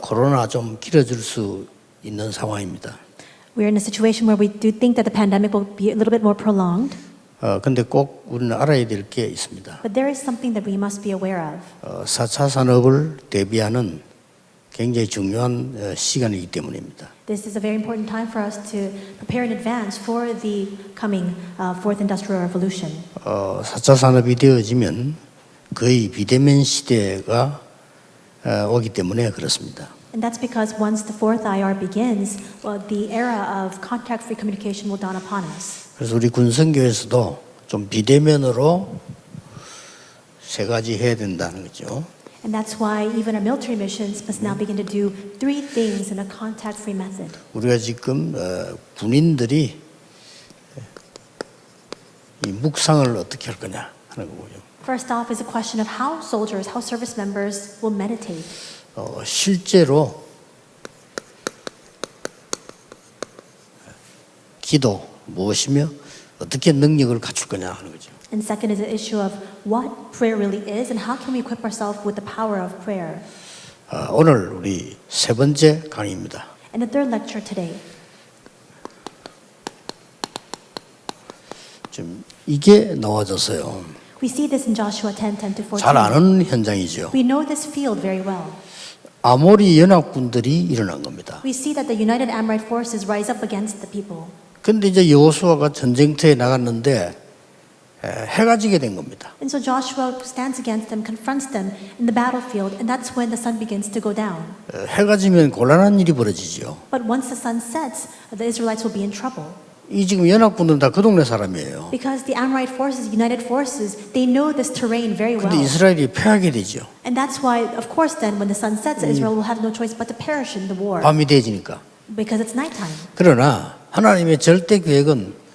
코로나 좀 길어질 수 있는 상황입니다. We're in a situation where we do think that the pandemic will be a little bit more prolonged, 근데 꼭 우리는 알아야 될 게 있습니다. but there is something that we must be aware of. 4차 산업을 대비하는 굉장히 중요한 시간이기 때문입니다. This is a very important time for us to prepare in advance for the coming fourth industrial revolution. 4차 산업이 되어지면 거의 비대면 시대가 오기 때문에 그렇습니다. And that's because once the fourth IR begins, the era of contact-free communication will dawn upon us. 그래서 우리 군성교에서도 좀 비대면으로 세 가지 해야 된다는 거죠. And that's why even our military missions must now begin to do three things in a contact-free method. 우리가 지금 군인들이 이 묵상을 어떻게 할 거냐 하는 거고요. First off is a question of how soldiers, how service members will meditate. 실제로 기도 무엇이며 어떻게 능력을 갖출 거냐 하는 거죠. And second is the issue of what prayer really is and how can we equip ourselves with the power of prayer. 오늘 우리 세 번째 강의입니다. And the third lecture today. 지금 이게 나와졌어요. We see this in Joshua 10:10 to 14. 잘 아는 현장이죠. We know this field very well. 아모리 연합군들이 일어난 겁니다. We see that the United Amorite forces rise up against the people. 근데 이제 여호수아가 전쟁터에 나갔는데 해가 지게 된 겁니다. And so Joshua stands against them, confronts them in the battlefield, and that's when the sun begins to go down. 해가 지면 곤란한 일이 벌어지죠. But once the sun sets, the Israelites will be in trouble. 이 지금 연합군들은 다 그 동네 사람이에요. Because the Amorite forces, United forces, they know this terrain very well. 근데 이스라엘이 패하게 되죠. And that's why, of course, then when the sun sets, Israel will have no choice but to perish in the war. 밤이 되지니까. Because it's nighttime. 그러나 하나님의 절대 계획은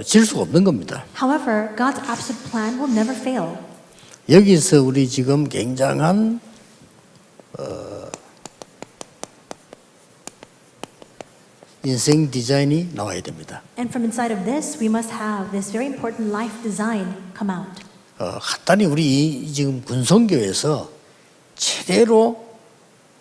질 수가 없는 겁니다. However, God's absolute plan will never fail. 여기서 우리 지금 굉장한 인생 디자인이 나와야 됩니다. And from inside of this, we must have this very important life design come out. 간단히 우리 지금 군성교에서 제대로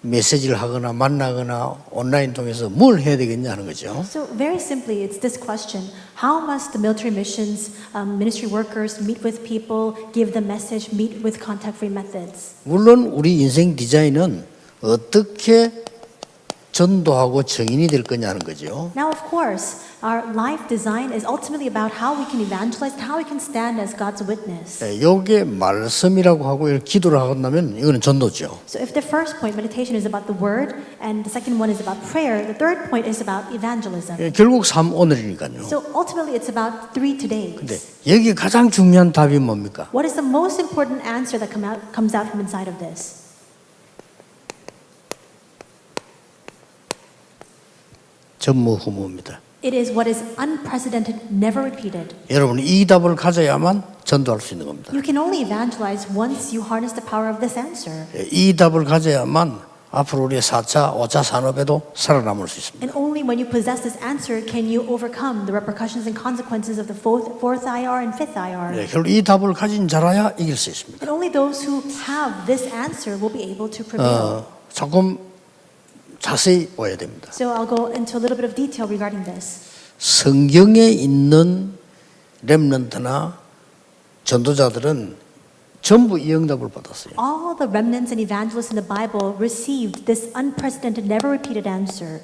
메시지를 하거나 만나거나 온라인 통해서 뭘 해야 되겠냐 하는 거죠. So very simply, it's this question: how must the military missions ministry workers meet with people, give the message, meet with contact-free methods? 물론 우리 인생 디자인은 어떻게 전도하고 정인이 될 거냐 하는 거죠. Now, of course, our life design is ultimately about how we can evangelize and how we can stand as God's witness. 요게 말씀이라고 하고 이렇게 기도를 하고 나면 이거는 전도죠. So if the first point, meditation, is about the word, and the second one is about prayer, the third point is about evangelism. 결국 삶 오늘이니까요. So ultimately, it's about 3 todays. 근데 여기 가장 중요한 답이 뭡니까? What is the most important answer that comes out from inside of this? 전무후무입니다. It is what is unprecedented, never repeated. 여러분 이 답을 가져야만 전도할 수 있는 겁니다. You can only evangelize once you harness the power of this answer. 이 답을 가져야만 앞으로 우리의 4차, 5차 산업에도 살아남을 수 있습니다. And only when you possess this answer can you overcome the repercussions and consequences of the fourth IR and fifth IR. 결국 이 답을 가진 자라야 이길 수 있습니다. And only those who have this answer will be able to prevail. 조금 자세히 봐야 됩니다. So I'll go into a little bit of detail regarding this. 성경에 있는 렘넌트나 전도자들은 전부 이 응답을 받았어요. All the remnants and evangelists in the Bible received this unprecedented, never repeated answer.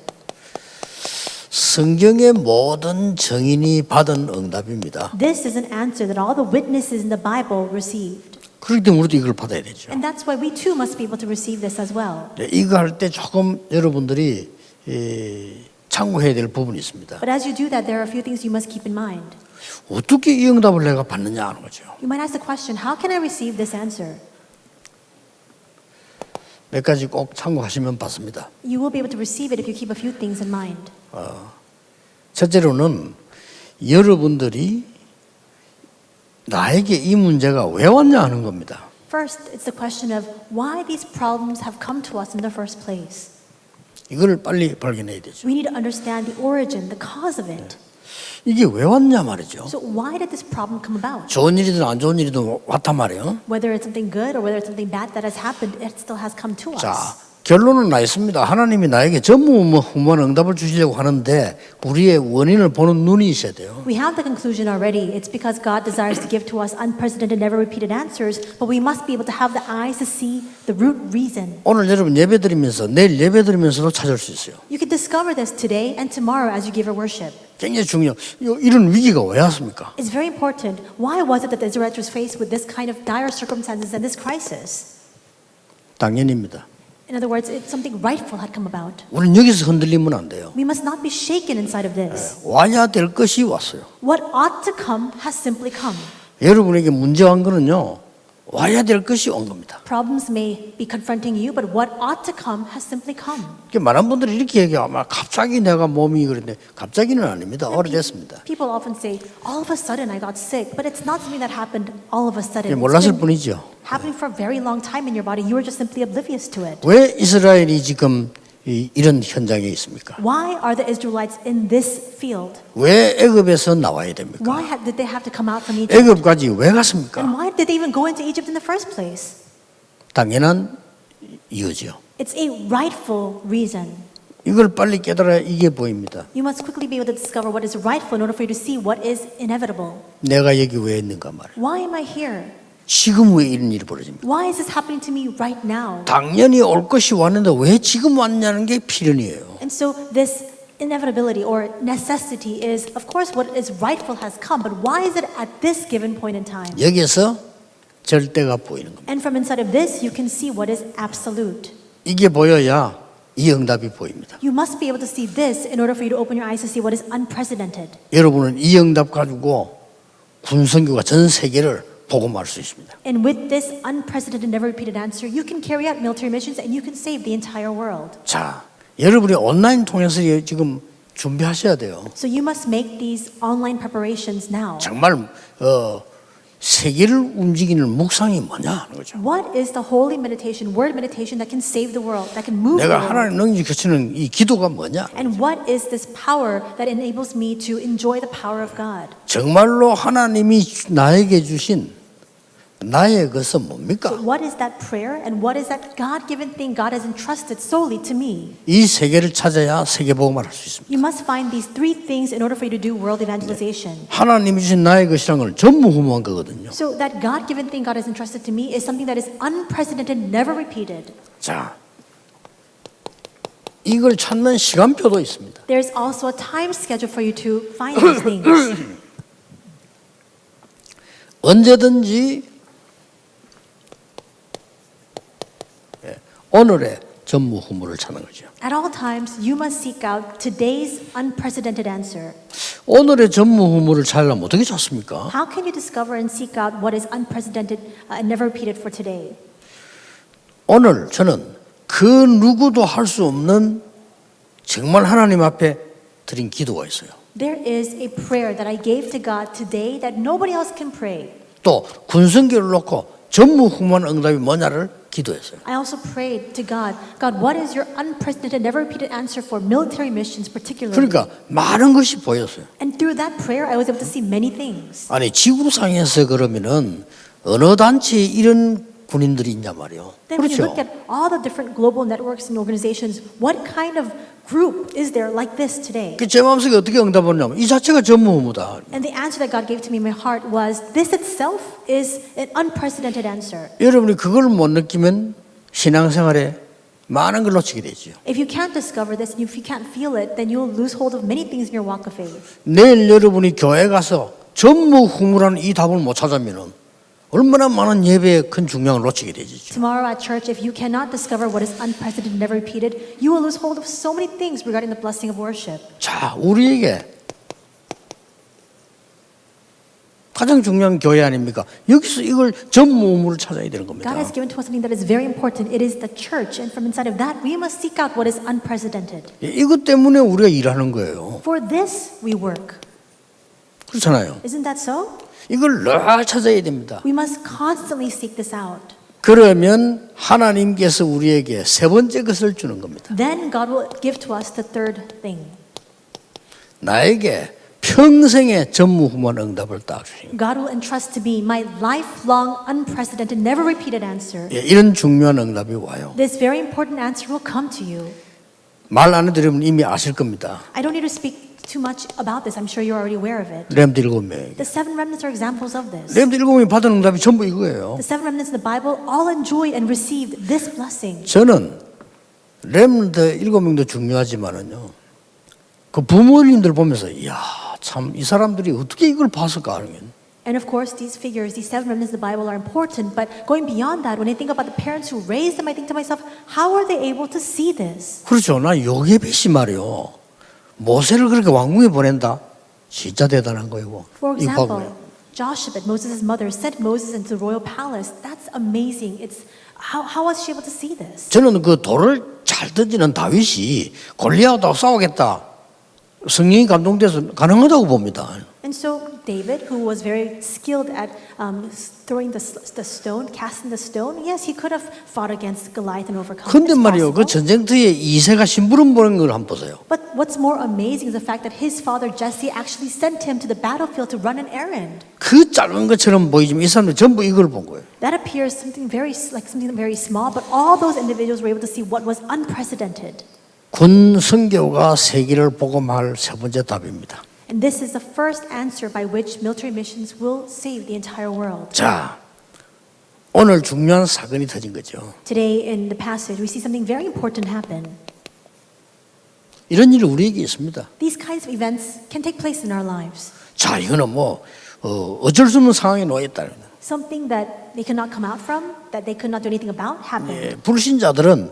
성경의 모든 증인이 받은 응답입니다. This is an answer that all the witnesses in the Bible received. 그렇기 때문에 우리도 이걸 받아야 되죠. And that's why we too must be able to receive this as well. 이거 할 때 조금 여러분들이 참고해야 될 부분이 있습니다. But as you do that, there are a few things you must keep in mind. 어떻게 이 응답을 내가 받느냐 하는 거죠. You might ask the question, how can I receive this answer? 몇 가지 꼭 참고하시면 받습니다. You will be able to receive it if you keep a few things in mind. 첫째로는 여러분들이 나에게 이 문제가 왜 왔냐 하는 겁니다. First, it's the question of why these problems have come to us in the first place. 이걸 빨리 발견해야 되죠. We need to understand the origin, the cause of it. 이게 왜 왔냐 말이죠. So why did this problem come about? 좋은 일이든 안 좋은 일이든 왔단 말이에요. Whether it's something good or whether it's something bad that has happened, it still has come to 자, us. 결론은 나 있습니다. 하나님이 나에게 전무후무한 응답을 주시려고 하는데 우리의 원인을 보는 눈이 있어야 돼요. We have the conclusion already. It's because God desires to give to us unprecedented, never repeated answers, but we must be able to have the eyes to see the root reason. 오늘 여러분 예배드리면서 내일 예배드리면서도 찾을 수 있어요. You can discover this today and tomorrow as you give your worship. 굉장히 중요해요. 이런 위기가 왜 왔습니까? It's very important. Why was it that the Israelites were faced with this kind of dire circumstances and this crisis? 당연입니다. In other words, it's something rightful had come about. 우리는 여기서 흔들리면 안 돼요. We must not be shaken inside of this. 와야 될 것이 왔어요. What ought to come has simply come. 여러분에게 문제가 온 거는요. 와야 될 것이 온 겁니다. Problems may be confronting you, but what ought to come has simply come. 많은 분들이 이렇게 얘기해요. 아마 갑자기 내가 몸이 그런데 갑자기는 아닙니다. 오래됐습니다. People often say, all of a sudden I got sick, but it's not something that happened all of a sudden. 몰랐을 It's been 뿐이죠. happening for a very long time in your body. You were just simply oblivious to it. 왜 이스라엘이 지금 이런 현장에 있습니까? Why are the Israelites in this field? 왜 애굽에서 나와야 됩니까? Why did they have to come out from Egypt? 애굽까지 왜 갔습니까? And why did they even go into Egypt in the first place? 당연한 이유죠. It's a rightful reason. 이걸 빨리 깨달아야 이게 보입니다. You must quickly be able to discover what is rightful in order for you to see what is inevitable. 내가 여기 왜 있는가 말이에요. Why am I here? 지금 왜 이런 일이 벌어집니까? Why is this happening to me right now? 당연히 올 것이 왔는데 왜 지금 왔냐는 게 필연이에요. And so this inevitability or necessity is, of course, what is rightful has come, but why is it at this given point in time? 여기서 절대가 보이는 겁니다. And from inside of this, you can see what is absolute. 이게 보여야 이 응답이 보입니다. You must be able to see this in order for you to open your eyes to see what is unprecedented. 여러분은 이 응답 가지고 군선교가 전 세계를 복음할 수 있습니다. And with this unprecedented, never repeated answer, you can carry out military missions and you can save the entire world. 자, 여러분이 온라인 통해서 지금 준비하셔야 돼요. So you must make these online preparations now. 정말 세계를 움직이는 묵상이 뭐냐 하는 거죠. What is the holy meditation, word meditation that can save the world, that can move the 내가 world? 하나님 능력 겹치는 이 기도가 뭐냐? And what is this power that enables me to enjoy the power of God? 정말로 하나님이 나에게 주신 나의 것은 뭡니까? So what is that prayer and what is that God-given thing God has entrusted solely to me? 이 세계를 찾아야 세계복음을 할 수 있습니다. You must find these three things in order for you to do world evangelization. 하나님이 주신 나의 것이란 걸 전무후무한 거거든요. So that God-given thing God has entrusted to me is something that is unprecedented, never repeated. 자, 이걸 찾는 시간표도 있습니다. There's also a time schedule for you to find these things. 언제든지 오늘의 전무후무를 찾는 거죠. At all times, you must seek out today's unprecedented answer. 오늘의 전무후무를 찾으려면 어떻게 찾습니까? How can you discover and seek out what is unprecedented and never repeated for today? 오늘 저는 그 누구도 할 수 없는 정말 하나님 앞에 드린 기도가 있어요. There is a prayer that I gave to God today that nobody else can pray. 또 군성교를 놓고 전무후무한 응답이 뭐냐를 기도했어요. I also prayed to God, God, what is your unprecedented, never repeated answer for military missions particularly? 그러니까 많은 것이 보였어요. And through that prayer, I was able to see many things. 아니 지구상에서 그러면은 어느 단체에 이런 군인들이 있냐 말이에요. Then when you 그렇죠. look at all the different global networks and organizations, what kind of group is there like this today? 제 마음속에 어떻게 응답하냐면 이 자체가 전무후무다. And the answer that God gave to me in my heart was, this itself is an unprecedented answer. 여러분이 그걸 못 느끼면 신앙생활에 많은 걸 놓치게 되죠. If you can't discover this and if you can't feel it, then you'll lose hold of many things in your walk of faith. 내일 여러분이 교회 가서 전무후무라는 이 답을 못 찾으면은 얼마나 많은 예배의 큰 중량을 놓치게 되죠. Tomorrow at church, if you cannot discover what is unprecedented, never repeated, you will lose hold of so many things regarding the blessing of worship. 자, 우리에게 가장 중요한 교회 아닙니까? 여기서 이걸 전무후무를 찾아야 되는 겁니다. God has given to us something that is very important. It is the church. And from inside of that, we must seek out what is unprecedented. 이것 때문에 우리가 일하는 거예요. For this, we work. 그렇잖아요. Isn't that so? 이걸 늘 찾아야 됩니다. We must constantly seek this out. 그러면 하나님께서 우리에게 세 번째 것을 주는 겁니다. Then God will give to us the third thing. 나에게 평생의 전무후무한 응답을 딱 주십니다. God will entrust to me my lifelong, unprecedented, never repeated answer. 예, 이런 중요한 응답이 와요. This very important answer will come to you. 말 안 해드리면 이미 아실 겁니다. I don't need to speak too much about this. I'm sure you're already aware of it. 렘드 7명. The seven remnants are examples of this. 렘드 7명이 받은 응답이 전부 이거예요. The seven remnants in the Bible all enjoyed and received this blessing. 저는 렘드 7명도 중요하지만은요. 그 부모님들 보면서 이야 참 이 사람들이 어떻게 이걸 봤을까 하는 게. And of course, these figures, these seven remnants in the Bible are important, but going beyond that, when I think about the parents who raised them, I think to myself, how are they able to see this? 그렇죠. 나 요게벳이 말이요. 모세를 그렇게 왕궁에 보낸다. 진짜 대단한 거이고. For 이 example, 부분은. Joshua, Moses' mother, sent Moses into the royal palace. That's amazing. It's how was she able to see this? 저는 그 돌을 잘 던지는 다윗이 골리앗하고 싸우겠다. 성령이 감동돼서 가능하다고 봅니다. And so David, who was very skilled at throwing the stone, casting the stone, yes, he could have fought against Goliath and overcome. 근데 It's 말이요, 그 possible. 전쟁터에 이새가 심부름 보낸 걸 한번 보세요. But what's more amazing is the fact that his father Jesse actually sent him to the battlefield to run an errand. 그 짧은 것처럼 보이지만 이 사람들 전부 이걸 본 거예요. That appears something very small, but all those individuals were able to see what was unprecedented. 군 선교가 세계를 복음할 세 번째 답입니다. And this is the first answer by which military missions will save the entire world. 자, 오늘 중요한 사건이 터진 거죠. Today in the passage, we see something very important happen. 이런 일이 우리에게 있습니다. These kinds of events can take place in our lives. 자, 이거는 어쩔 수 없는 상황에 놓여 있다. Something that they could not come out from, that they could not do anything about, happened. 예, 불신자들은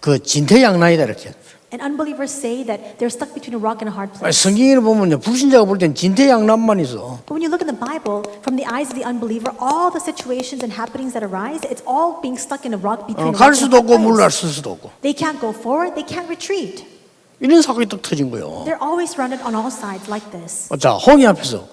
그 진퇴양난이다 이렇게. And unbelievers say that they're stuck between a rock and a hard place. 성경을 보면요, 불신자가 볼 땐 진퇴양난만 있어. But when you look in the Bible, from the eyes of the unbeliever, all the situations and happenings that arise, it's all being stuck in a rock between a 갈 rock and a 수도 hard 없고 물날 place. 수도 없고. They can't go forward, they can't retreat. 이런 사건이 딱 터진 거예요. They're always surrounded on all sides like this. 자, 홍해 앞에서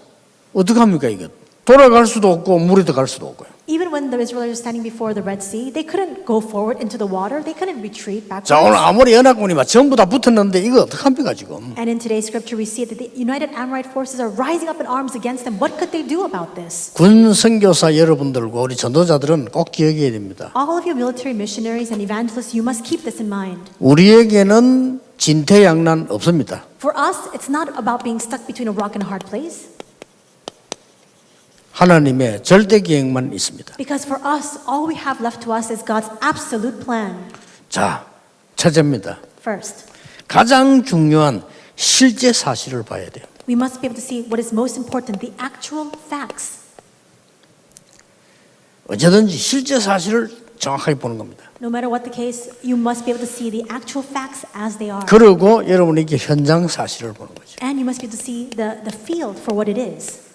어떻게 합니까 이거? 돌아갈 수도 없고 물에 들어갈 수도 없고요. Even when the Israelites were standing before the Red Sea, they couldn't go forward into the water, they couldn't retreat backwards. 자, 오늘 아무리 연합군이 막 전부 다 붙었는데 이거 어떻게 합니까 지금? And in today's scripture, we see that the united Amorite forces are rising up in arms against them. What could they do about this? 군 선교사 여러분들과 우리 전도자들은 꼭 기억해야 됩니다. All of you military missionaries and evangelists, you must keep this in mind. 우리에게는 진퇴양난 없습니다. For us, it's not about being stuck between a rock and a hard place. 하나님의 절대 계획만 있습니다. Because for us, all we have left to us is God's absolute plan. 자, 첫째입니다. First, 가장 중요한 실제 사실을 봐야 돼요. we must be able to see what is most important, the actual facts. 언제든지 실제 사실을 정확하게 보는 겁니다. No matter what the case, you must be able to see the actual facts as they are. 그리고 여러분에게 현장 사실을 보는 거죠. And you must be able to see the field for what it is.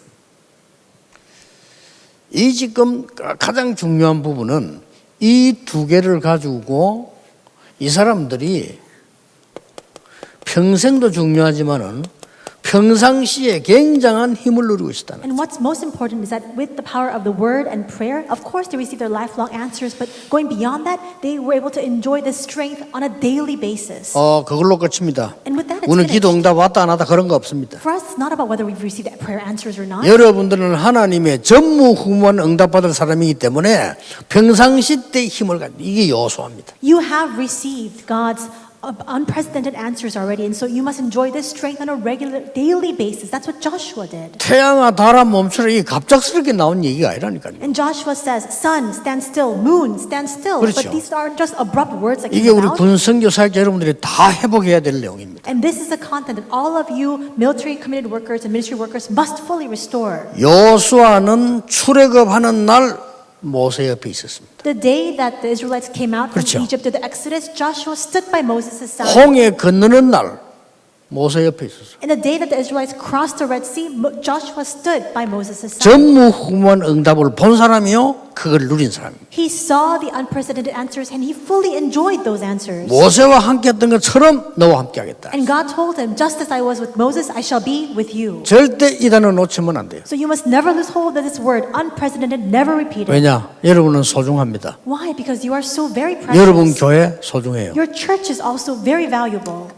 이 지금 가장 중요한 부분은 이 두 개를 가지고 이 사람들이 평생도 중요하지만은 평상시에 굉장한 힘을 누리고 있다는. And what's most important is that with the power of the word and prayer, of course they received their lifelong answers, but going beyond that, they were able to enjoy this strength on a daily basis. 그걸로 끝입니다. And with that, it's 우리는 finished. 기도 응답 왔다 안 왔다 그런 거 없습니다. For us, it's not about whether we've received prayer answers or not. 여러분들은 하나님의 전무후무한 응답받을 사람이기 때문에 평상시 때 힘을 갖는 이게 요소합니다. You have received God's unprecedented answers already, and so you must enjoy this strength on a regular, daily basis. That's what Joshua did. 태양아 달아 멈춰라 이게 갑작스럽게 나온 얘기가 아니라니까요. And Joshua says, sun, stand still, moon, stand still. 그렇죠. But these aren't just abrupt words that 이게 came 우리 out. 군 선교 사역자 여러분들이 다 회복해야 될 내용입니다. And this is the content that all of you military committed workers and ministry workers must fully restore. 여호수아는 출애굽하는 날 모세 옆에 있었습니다. The day that the Israelites came out from 그렇죠. Egypt to the Exodus, Joshua stood by Moses' side. 홍해 건너는 날 모세 옆에 있었어요. And the day that the Israelites crossed the Red Sea, Joshua stood by Moses' side. 전무후무한 응답을 본 사람이요, 그걸 누린 사람입니다. He saw the unprecedented answers and he fully enjoyed those answers. 모세와 함께했던 것처럼 너와 함께하겠다. And God told him, just as I was with Moses, I shall be with you. 절대 이 단어 놓치면 안 돼요. So you must never lose hold of this word, unprecedented, never repeated. 왜냐? 여러분은 소중합니다. Why? Because you are so very precious. 여러분 교회 소중해요. Your church is also very valuable.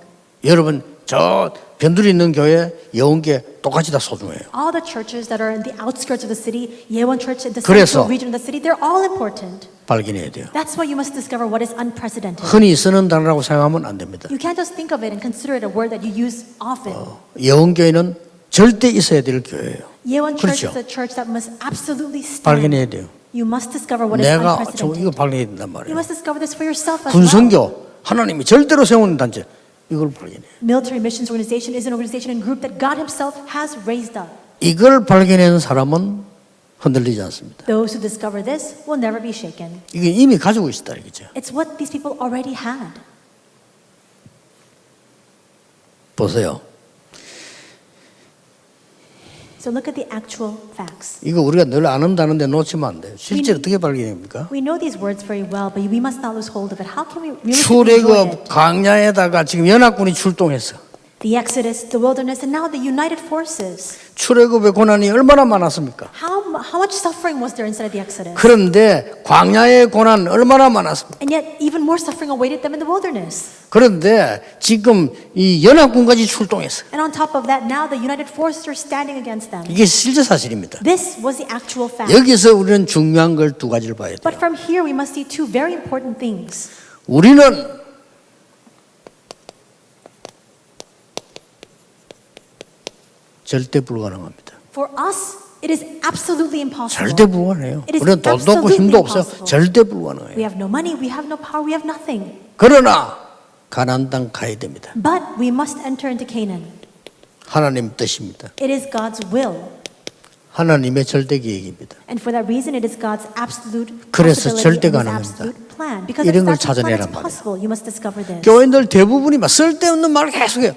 여러분 저 변두리 있는 교회, 예원교회 똑같이 다 소중해요. All the churches that are in the outskirts of the city, Yeowon Church in the 그래서 central region of the city, they're all important. 발견해야 돼요. That's why you must discover what is unprecedented. 흔히 쓰는 단어라고 생각하면 안 됩니다. You can't just think of it and consider it a word that you use often. 예원교회는 절대 있어야 될 교회예요. Yeowon Church 그렇죠. is a church that must absolutely stand. 발견해야 돼요. You must discover what is 내가 unprecedented. 이거 발견해야 된단 You 말이에요. must discover this for yourself as well. 군성교, 하나님이 절대로 세우는 단체, 이걸 발견해요. Military Missions Organization is an organization and group that God Himself has raised up. 이걸 발견한 사람은 흔들리지 않습니다. Those who discover this will never be shaken. 이게 이미 가지고 있다 이거죠. It's what these people already had. 보세요. So look at the actual facts. 이거 우리가 늘 아는다는데 놓치면 안 돼요. 실제 어떻게 발견합니까? We know these words very well, but we must not lose hold of it. How can we realistically enjoy 출애굽 it? 광야에다가 지금 연합군이 출동했어. The Exodus, the wilderness, and now the united forces. 출애굽의 고난이 얼마나 많았습니까? How much suffering was there inside of the Exodus? 그런데 광야의 고난 얼마나 많았습니까? And yet even more suffering awaited them in the wilderness. 그런데 지금 이 연합군까지 출동했어. And on top of that, now the united forces are standing against them. 이게 실제 사실입니다. This was the actual fact. 여기서 우리는 중요한 걸 두 가지를 봐야 But 돼요. from here we must see two very important things. 우리는 절대 불가능합니다. For us, it is absolutely impossible. 절대 불가능해요. It is 우리는 돈도 없고 absolutely 힘도 없어요. impossible. 절대 We 불가능해요. have no money, we have no power, we have nothing. 그러나 가나안 땅 가야 됩니다. But we must enter into Canaan. 하나님 뜻입니다. It is God's will. 하나님의 절대 계획입니다. And for that reason, it is God's absolute 그래서 possibility 절대 and His 가능합니다. absolute plan. Because 이런 if 걸 it's actual plan, 찾아내란 it's 말이에요. possible. You must discover this. 교인들 대부분이 막 쓸데없는 말을 계속해요.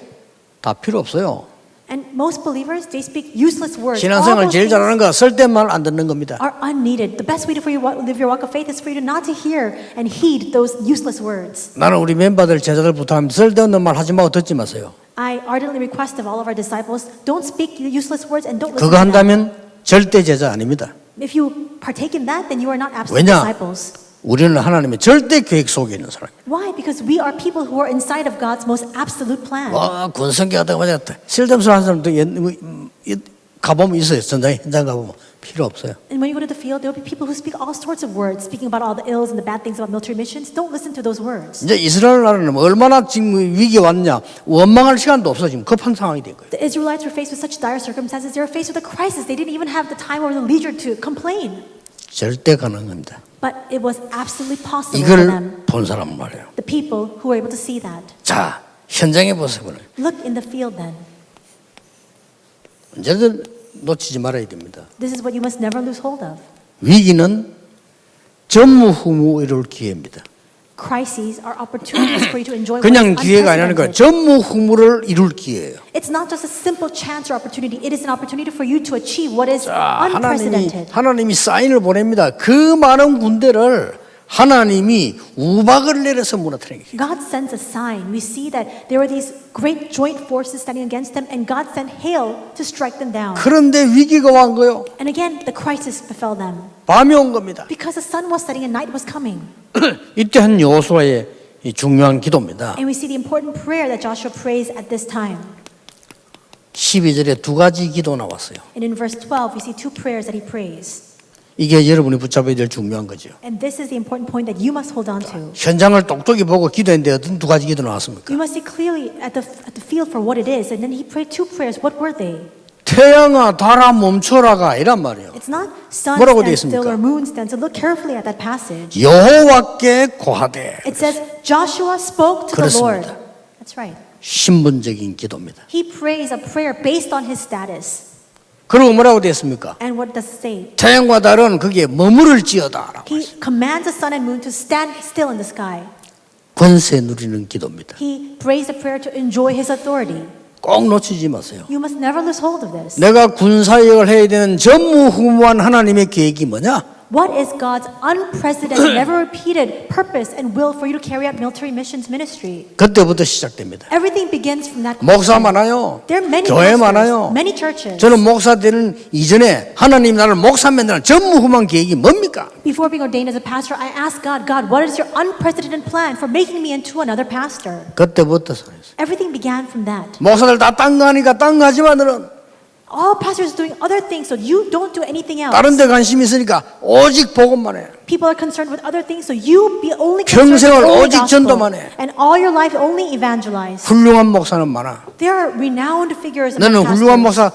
다 필요 없어요. And most believers, they speak useless words. All 신앙생활 those 제일 things 잘하는 거 쓸데없는 말 안 듣는 겁니다. are unneeded. The best way to live your walk of faith is for you to not to hear and heed those useless words. 나는 우리 멤버들 제자들 부탁합니다. 쓸데없는 말 하지 말고 듣지 마세요. I ardently request of all of our disciples, don't speak useless words and don't listen 그거 to them. 한다면 절대 제자 아닙니다. If you partake in that, then you are not absolute 왜냐? disciples. 우리는 하나님의 절대 계획 속에 있는 사람입니다. Why? Because we are people who are inside of God's most absolute plan. 와, 군성교하다 맞았다. 쓸데없는 소리 하는 사람도 가보면 있어요. 현장 가보면 필요 없어요. And when you go to the field, there will be people who speak all sorts of words, speaking about all the ills and the bad things about military missions. Don't listen to those words. 이제 이스라엘 나라는 얼마나 지금 위기에 왔냐. 원망할 시간도 없어. 지금 급한 상황이 된 거예요. The Israelites were faced with such dire circumstances. They were faced with a crisis. They didn't even have the time or the leisure to complain. 절대 가능합니다. But it was absolutely possible for 이걸 them. 본 사람은 말이에요. The people who were able to see that. 자, 현장에 보세요. Look in the field then. 언제든 놓치지 말아야 됩니다. This is what you must never lose hold of. 위기는 전무후무 이룰 기회입니다. Crises are opportunities for you to enjoy what 그냥 is 기회가 아니라니까 unprecedented. 전무후무를 이룰 기회예요. It's not just a simple chance or opportunity. It is an opportunity for you to achieve what is 자, unprecedented. 하나님이 사인을 보냅니다. 그 많은 군대를 하나님이 우박을 내려서 무너뜨리는 거예요. God sends a sign. We see that there were these great joint forces standing against them, and God sent hail to strike them down. 그런데 위기가 온 거요. And again, the crisis befell them. 밤이 온 겁니다. Because the sun was setting and night was coming. 이때 한 여호수아의 이 중요한 기도입니다. And we see the important prayer that Joshua prays at this time. 12절에 두 가지 기도 나왔어요. And in verse 12, we see two prayers that he prays. 이게 여러분이 붙잡아야 될 중요한 거죠. And this is the important point that you must hold on to. 현장을 똑똑히 보고 기도했는데 어떤 두 가지 기도 나왔습니까? You must see clearly at the field for what it is. And then he prayed two prayers. What were they? 태양아 달아 멈춰라가 이란 말이에요. It's not sun 뭐라고 되어 stand still 있습니까? or moon stand still. Look carefully at that passage. 여호와께 고하되. It says Joshua spoke to the Lord. 그렇습니다. That's right. 신분적인 기도입니다. He prays a prayer based on his status. 그리고 뭐라고 되어 있습니까? And what does it say? 태양과 달은 거기에 머무를지어다라고. He commands the sun and moon to stand still in the sky. 권세 누리는 기도입니다. He prays a prayer to enjoy his authority. 꼭 놓치지 마세요. You must never lose hold of this. 내가 군사역을 해야 되는 전무후무한 하나님의 계획이 뭐냐? What is God's unprecedented, never repeated purpose and will for you to carry out military missions ministry? 그때부터 시작됩니다. Everything begins from that 목사 question. 많아요. There are many 교회 pastors, 많아요. many churches. 저는 목사 되는 이전에 하나님 나를 목사 만드는 전무후무한 계획이 뭡니까? Before being ordained as a pastor, I asked God, God, what is your unprecedented plan for making me into another pastor? 그때부터 설했어요. Everything began from that. 목사들 다 딴 거 하니까 딴 거 하지만 너는 All pastors are doing other things, so you don't do anything else. 다른 데 관심이 있으니까 오직 복음만 해. People are concerned with other things, so you be only concerned 평생을 with only 오직 gospel. 전도만 해. And all your life only evangelize. 훌륭한 목사는 많아. There are renowned figures and 너는 훌륭한 pastors. 목사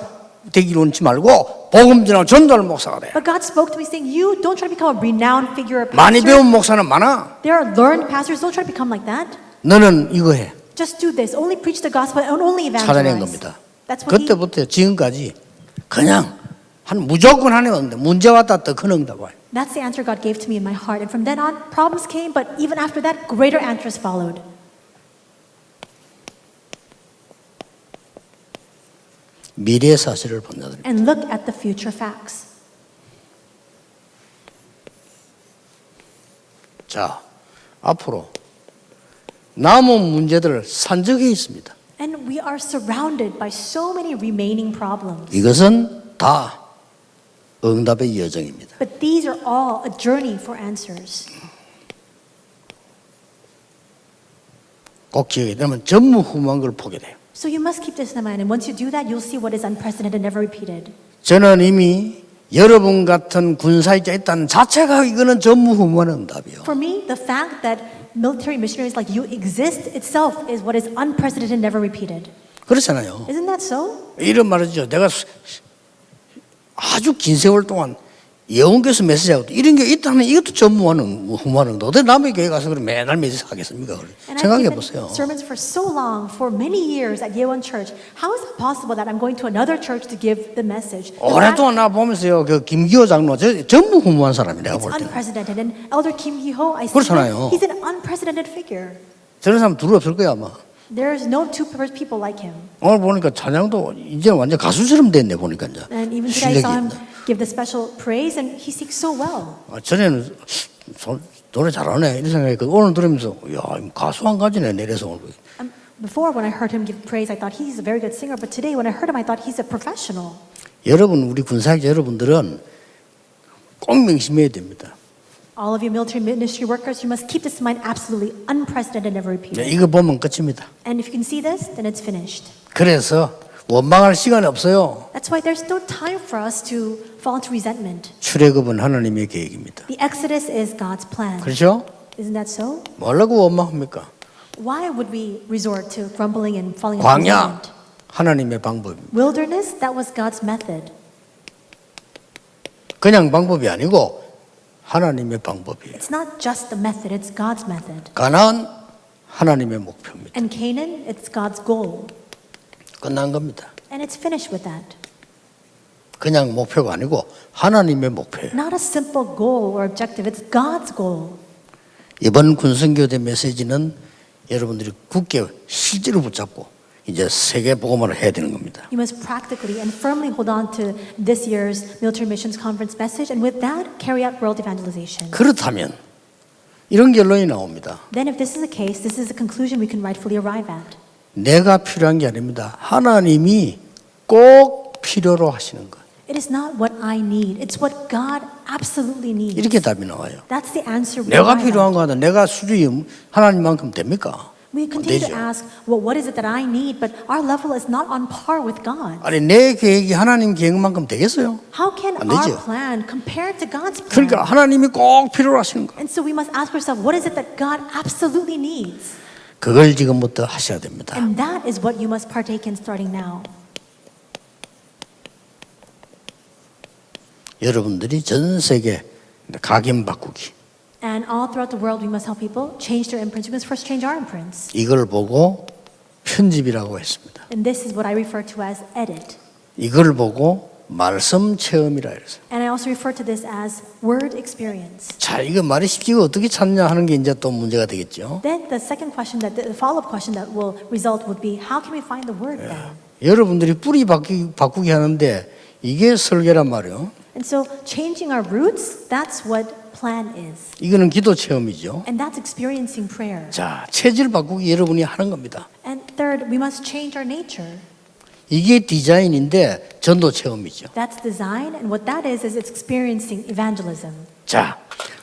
되기로 원치 말고 복음 전하고 전도하는 목사가 돼. But God spoke to me saying, you don't try to become a renowned figure or 많이 배운 pastor. 목사는 많아. There are learned pastors, don't try to become like that. 너는 이거 해. Just do this. Only preach the gospel and only 찾아낸 evangelize. 겁니다. That's what he, 그때부터 지금까지 그냥 한 무조건 하는 건데 문제 왔다 또 큰 응답 와요. that's the answer God gave to me in my heart. And from then on, problems came, but even after that, greater answers followed. 미래의 사실을 본다더니 And look at the future facts. 자 앞으로 남은 문제들 산적해 있습니다. And we are surrounded by so many remaining problems. 이것은 다 응답의 여정입니다. But these are all a journey for answers. 꼭 기억해야 되면 전무후무한 걸 보게 돼요. So you must keep this in mind. And once you do that, you'll see what is unprecedented, never repeated. 저는 이미 여러분 같은 군사위자 있다는 자체가 이거는 전무후무한 응답이요. For me, the fact that military missionaries like you exist itself is what is unprecedented, never repeated. 그렇잖아요. Isn't that so? 이런 말이죠. 내가 아주 긴 세월 동안 예언교에서 메시지하고 이런 게 있다면 이것도 전무후무한 응답. 어떻게 남의 교회 가서 그럼 매달 메시지 하겠습니까? And I've 생각해 given 보세요. sermons for so long, for many years at Yewon Church. How is it possible that I'm going to another church to give the message? The fact- 오랫동안 나 보면서요. 그 김기호 장로 전무후무한 사람이 내가 It's 볼 때는. unprecedented. And Elder Kim Hee-ho, I see 그렇잖아요. that he's an unprecedented figure. 저런 사람 둘 없을 거야 아마. There's no two people like him. 오늘 보니까 찬양도 이제 완전 가수처럼 됐네 보니까 이제. And even today I 실력이 saw him 있네. give the special praise, and he sings so well. 전에는 노래 잘하네 이런 생각했거든. 오늘 들으면서 야 가수 한 가지네 내려서 오늘. Before, when I heard him give praise, I thought he's a very good singer. But today, when I heard him, I thought he's a professional. 여러분 우리 군사학자 여러분들은 꼭 명심해야 됩니다. All of you military ministry workers, you must keep this in mind. Absolutely unprecedented, never 네, repeated. 이거 보면 끝입니다. And if you can see this, then it's finished. 그래서 원망할 시간이 없어요. That's why there's no time for us to fall into resentment. 출애굽은 하나님의 계획입니다. The Exodus is God's plan. 그렇죠? Isn't that so? 뭐라고 원망합니까? Why would we resort to grumbling and falling into 광야 resentment? 하나님의 방법입니다. Wilderness, that was God's method. 그냥 방법이 아니고 하나님의 방법이에요. It's not just the method, it's God's method. 가나안 하나님의 목표입니다. And Canaan, it's God's goal. 끝난 겁니다. And it's finished with that. 그냥 목표가 아니고 하나님의 목표예요. Not a simple goal or objective, it's God's goal. 이번 군성교대 메시지는 여러분들이 굳게 실제로 붙잡고 이제 세계 복음화를 해야 되는 겁니다. You must practically and firmly hold on to this year's Military Missions Conference message, and with that, carry out world evangelization. 그렇다면 이런 결론이 나옵니다. Then, if this is the case, this is the conclusion we can rightfully arrive at. 내가 필요한 게 아닙니다. 하나님이 꼭 필요로 하시는 것. It is not what I need, it's what God absolutely needs. 이렇게 답이 나와요. That's the answer we 내가 arrive 필요한 at. 거 하다 내가 수준이 하나님만큼 됩니까? We continue to 되죠. ask, well, what is it that I need? But our level is not on par with God. 아니 내 계획이 하나님 계획만큼 되겠어요? How can 안 our 되죠. plan compare to God's plan? 그러니까 하나님이 꼭 필요로 하시는 거. And so we must ask ourselves, what is it that God absolutely needs? 그걸 지금부터 하셔야 됩니다. And that is what you must partake in starting now. 여러분들이 전 세계 각인 바꾸기 And all throughout the world, we must help people change their imprints. We must first change our imprints. 이걸 보고 편집이라고 했습니다. And this is what I refer to as edit. 이걸 보고 말씀 체험이라 해서. And I also refer to this as word experience. 자, 이거 말이 쉽지가 어떻게 찾냐 하는 게 이제 또 문제가 되겠죠. Then the second question, the follow-up question that will result would be, how can we find the word then? 여러분들이 뿌리 바꾸기 하는데 이게 설계란 말이에요. And so changing our roots, that's what plan is. 이거는 기도 체험이죠. And that's experiencing prayer. 자, 체질 바꾸기 여러분이 하는 겁니다. And third, we must change our nature. 이게 디자인인데 전도 체험이죠. That's design, and what that is it's experiencing evangelism. 자,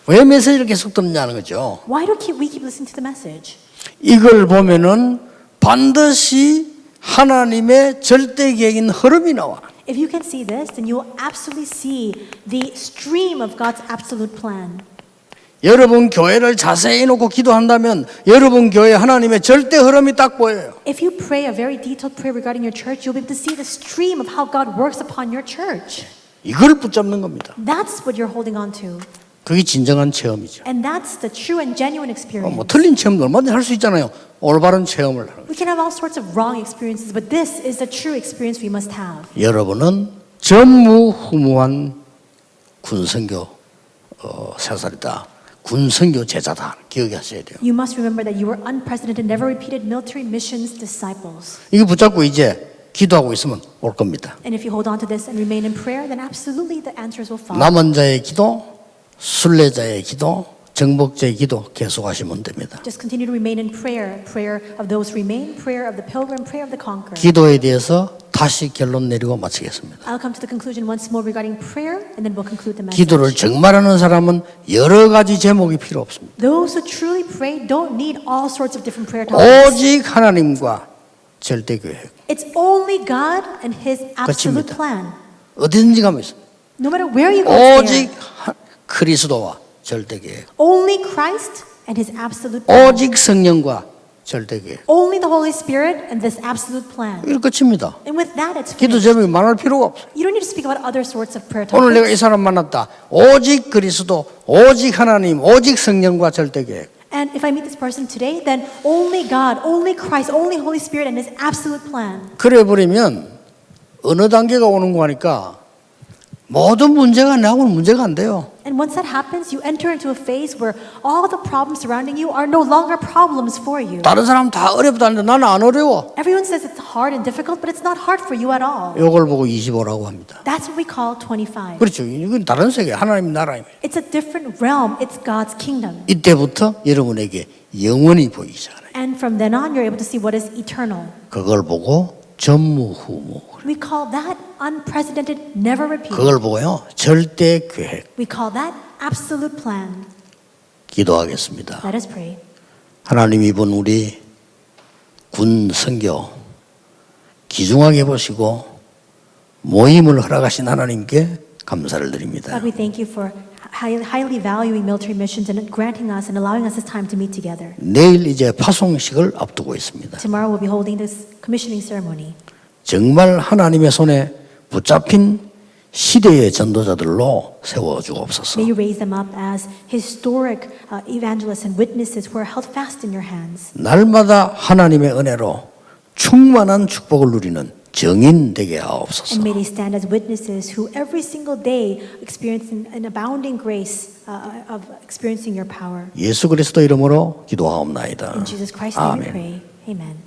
왜 메시지를 계속 듣냐는 거죠. Why do we keep listening to the message? 이걸 보면은 반드시 하나님의 절대 계획인 흐름이 나와. If you can see this, then you will absolutely see the stream of God's absolute plan. 여러분 교회를 자세히 놓고 기도한다면 여러분 교회 하나님의 절대 흐름이 딱 보여요. If you pray a very detailed prayer regarding your church, you'll be able to see the stream of how God works upon your church. 이걸 붙잡는 겁니다. That's what you're holding on to. 그게 진정한 체험이죠. And that's the true and genuine experience. 뭐 틀린 체험도 얼마든지 할 수 있잖아요. 올바른 체험을 하는 거죠. We can have all sorts of wrong experiences, but this is the true experience we must have. 여러분은 전무후무한 군선교 사살이다. 군선교 제자다. 기억하셔야 돼요. You must remember that you were unprecedented, never repeated military missions disciples. 이거 붙잡고 이제 기도하고 있으면 올 겁니다. And if you hold on to this and remain in prayer, then absolutely the answers will follow. 남은 자의 기도, 순례자의 기도, 정복자의 기도 계속하시면 됩니다. Just continue to remain in prayer, prayer of those who remain, prayer of the pilgrim, prayer of the conqueror. 기도에 대해서 다시 결론 내리고 마치겠습니다. I'll come to the conclusion once more regarding prayer, and then we'll conclude the message. 기도를 정말 하는 사람은 여러 가지 제목이 필요 없습니다. Those who truly pray don't need all sorts of different prayer topics. 오직 하나님과 절대 계획. It's only God and His absolute 끝입니다. plan. 어디든지 가면 있습니다. No matter where you go, it's 오직 there. 그리스도와 절대 계획. Only Christ and His absolute plan. 오직 성령과 절대 계획. Only the Holy Spirit and this absolute plan. 이거 끝입니다. And with that, it's 기도 finished. 제목이 많을 필요가 없어요. You don't need to speak about other sorts of prayer 오늘 내가 이 topics. 사람 만났다. 오직 그리스도, 오직 하나님, 오직 성령과 절대 계획. And if I meet this person today, then only God, only Christ, only Holy Spirit and His absolute plan. 그래 버리면 어느 단계가 오는 거니까 모든 문제가 나하고는 문제가 안 돼요. And once that happens, you enter into a phase where all the problems surrounding you are no longer problems for you. 다른 사람 다 어렵다는데 나는 안 어려워. Everyone says it's hard and difficult, but it's not hard for you at all. 이걸 보고 25라고 합니다. That's what we call 25. 그렇죠. 이건 다른 세계, 하나님 나라입니다. It's a different realm. It's God's kingdom. 이때부터 여러분에게 영원히 보이기 시작해요. And from then on, you're able to see what is eternal. 그걸 보고 전무후무. We call that unprecedented, never repeated. 그걸 보고요. 절대 계획. We call that absolute plan. 기도하겠습니다. Let us pray. 하나님 이번 우리 군 선교 귀중하게 보시고 모임을 허락하신 하나님께 감사를 드립니다. God, we thank you for highly valuing military missions and granting us and allowing us this time to meet together. 내일 이제 파송식을 앞두고 있습니다. Tomorrow we'll be holding this commissioning ceremony. 정말 하나님의 손에 붙잡힌 시대의 전도자들로 세워주옵소서. May you raise them up as historic evangelists and witnesses who are held fast in your hands. 날마다 하나님의 은혜로 충만한 축복을 누리는 정인 되게 하옵소서. And may they stand as witnesses who every single day experience an abounding grace of experiencing your power. 예수 그리스도 이름으로 기도하옵나이다. In Jesus Christ's name we 아멘. pray. Amen.